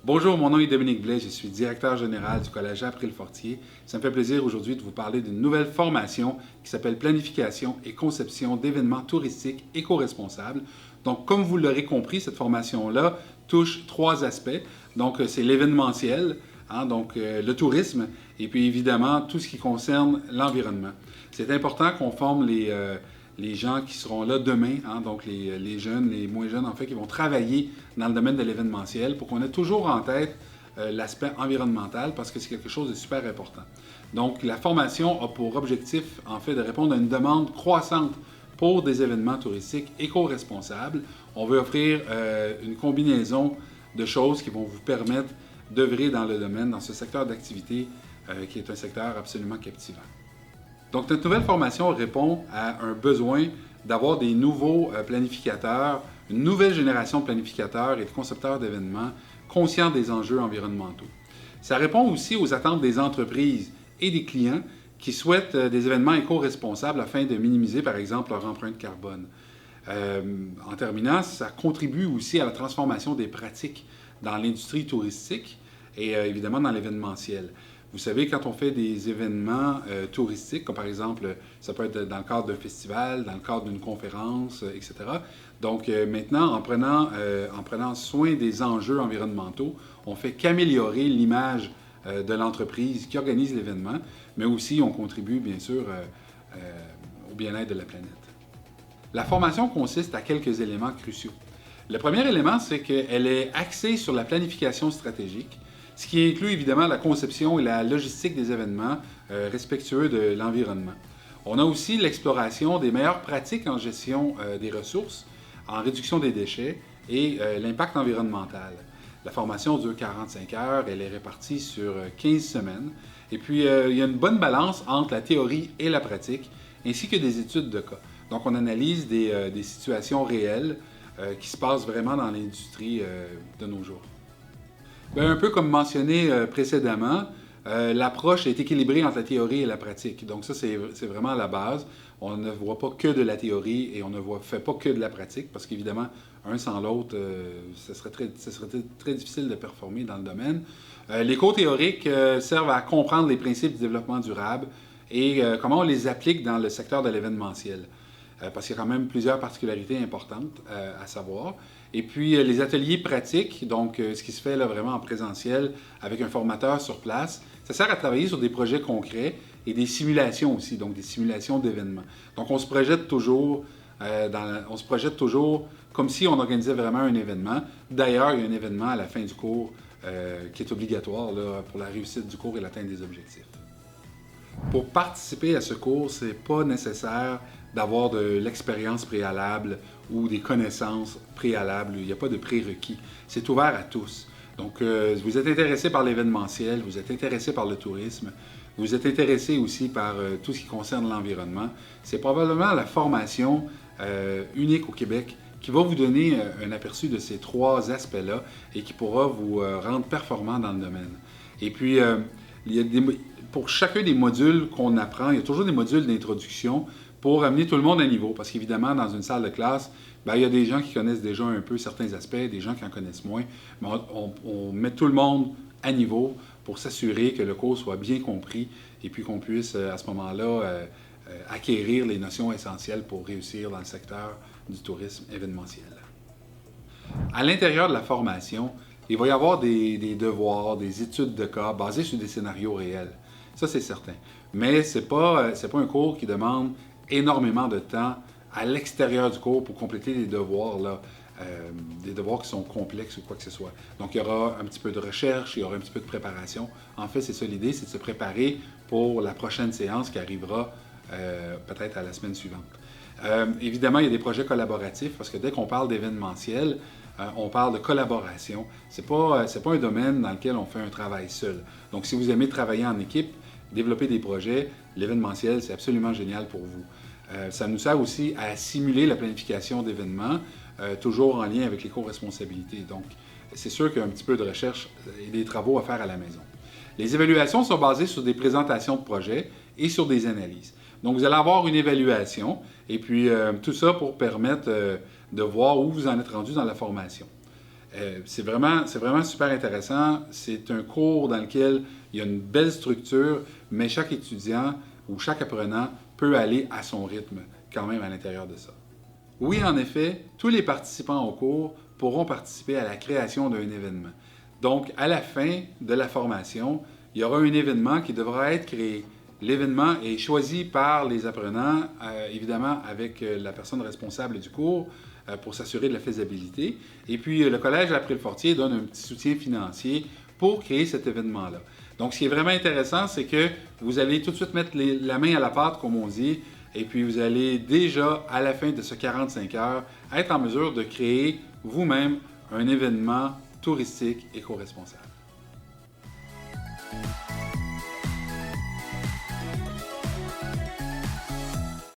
Bonjour, mon nom est Dominique Blais, je suis directeur général du Collège April-Fortier. Ça me fait plaisir aujourd'hui de vous parler d'une nouvelle formation qui s'appelle Planification et conception d'événements touristiques éco-responsables. Donc, comme vous l'aurez compris, cette formation-là touche trois aspects. Donc, c'est l'événementiel, le tourisme, et puis évidemment tout ce qui concerne l'environnement. C'est important qu'on forme les gens qui seront là demain, donc les jeunes, les moins jeunes en fait, qui vont travailler dans le domaine de l'événementiel pour qu'on ait toujours en tête l'aspect environnemental parce que c'est quelque chose de super important. Donc la formation a pour objectif en fait de répondre à une demande croissante pour des événements touristiques éco-responsables. On veut offrir une combinaison de choses qui vont vous permettre d'œuvrer dans le domaine, dans ce secteur d'activité qui est un secteur absolument captivant. Donc, notre nouvelle formation répond à un besoin d'avoir des nouveaux planificateurs, une nouvelle génération de planificateurs et de concepteurs d'événements conscients des enjeux environnementaux. Ça répond aussi aux attentes des entreprises et des clients qui souhaitent des événements éco-responsables afin de minimiser, par exemple, leur empreinte carbone. En terminant, ça contribue aussi à la transformation des pratiques dans l'industrie touristique et évidemment dans l'événementiel. Vous savez, quand on fait des événements touristiques, comme par exemple, ça peut être dans le cadre d'un festival, dans le cadre d'une conférence, etc. Donc maintenant, en prenant soin des enjeux environnementaux, on fait qu'améliorer l'image de l'entreprise qui organise l'événement, mais aussi on contribue bien sûr au bien-être de la planète. La formation consiste à quelques éléments cruciaux. Le premier élément, c'est qu'elle est axée sur la planification stratégique, ce qui inclut évidemment la conception et la logistique des événements respectueux de l'environnement. On a aussi l'exploration des meilleures pratiques en gestion des ressources, en réduction des déchets et l'impact environnemental. La formation dure 45 heures, elle est répartie sur 15 semaines. Et puis, il y a une bonne balance entre la théorie et la pratique, ainsi que des études de cas. Donc, on analyse des situations réelles qui se passent vraiment dans l'industrie de nos jours. Bien, un peu comme mentionné précédemment, l'approche est équilibrée entre la théorie et la pratique. Donc ça, c'est vraiment la base. On ne voit pas que de la théorie et on ne fait pas que de la pratique parce qu'évidemment, un sans l'autre, ce serait très difficile de performer dans le domaine. Les cours théoriques servent à comprendre les principes du développement durable et comment on les applique dans le secteur de l'événementiel. Parce qu'il y a quand même plusieurs particularités importantes à savoir. Et puis, les ateliers pratiques, donc ce qui se fait là, vraiment en présentiel avec un formateur sur place, ça sert à travailler sur des projets concrets et des simulations aussi, donc des simulations d'événements. Donc, on se projette toujours comme si on organisait vraiment un événement. D'ailleurs, il y a un événement à la fin du cours qui est obligatoire là, pour la réussite du cours et l'atteinte des objectifs. Pour participer à ce cours, ce n'est pas nécessaire d'avoir de l'expérience préalable ou des connaissances préalables. Il n'y a pas de prérequis. C'est ouvert à tous. Donc, vous êtes intéressé par l'événementiel, vous êtes intéressé par le tourisme, vous êtes intéressé aussi par tout ce qui concerne l'environnement. C'est probablement la formation unique au Québec qui va vous donner un aperçu de ces trois aspects-là et qui pourra vous rendre performant dans le domaine. Et puis, pour chacun des modules qu'on apprend, il y a toujours des modules d'introduction pour amener tout le monde à niveau. Parce qu'évidemment, dans une salle de classe, il y a des gens qui connaissent déjà un peu certains aspects, des gens qui en connaissent moins. Mais on met tout le monde à niveau pour s'assurer que le cours soit bien compris et puis qu'on puisse, à ce moment-là, acquérir les notions essentielles pour réussir dans le secteur du tourisme événementiel. À l'intérieur de la formation, il va y avoir des devoirs, des études de cas basées sur des scénarios réels. Ça, c'est certain. Mais ce n'est pas un cours qui demande énormément de temps à l'extérieur du cours pour compléter des devoirs, des devoirs qui sont complexes ou quoi que ce soit. Donc, il y aura un petit peu de recherche, il y aura un petit peu de préparation. En fait, c'est ça l'idée, c'est de se préparer pour la prochaine séance qui arrivera peut-être à la semaine suivante. Évidemment, il y a des projets collaboratifs parce que dès qu'on parle d'événementiel, on parle de collaboration. C'est pas un domaine dans lequel on fait un travail seul. Donc, si vous aimez travailler en équipe, développer des projets, l'événementiel, c'est absolument génial pour vous. Ça nous sert aussi à simuler la planification d'événements, toujours en lien avec l'éco-responsabilité. Donc, c'est sûr qu'il y a un petit peu de recherche et des travaux à faire à la maison. Les évaluations sont basées sur des présentations de projets et sur des analyses. Donc, vous allez avoir une évaluation et puis tout ça pour permettre de voir où vous en êtes rendu dans la formation. C'est vraiment super intéressant. C'est un cours dans lequel il y a une belle structure, mais chaque étudiant ou chaque apprenant peut aller à son rythme quand même à l'intérieur de ça. Oui, en effet, tous les participants au cours pourront participer à la création d'un événement. Donc, à la fin de la formation, il y aura un événement qui devra être créé. L'événement est choisi par les apprenants, évidemment avec la personne responsable du cours, pour s'assurer de la faisabilité. Et puis, le Collège April-Fortier donne un petit soutien financier pour créer cet événement-là. Donc, ce qui est vraiment intéressant, c'est que vous allez tout de suite mettre la main à la pâte, comme on dit, et puis vous allez déjà, à la fin de ce 45 heures, être en mesure de créer vous-même un événement touristique éco-responsable.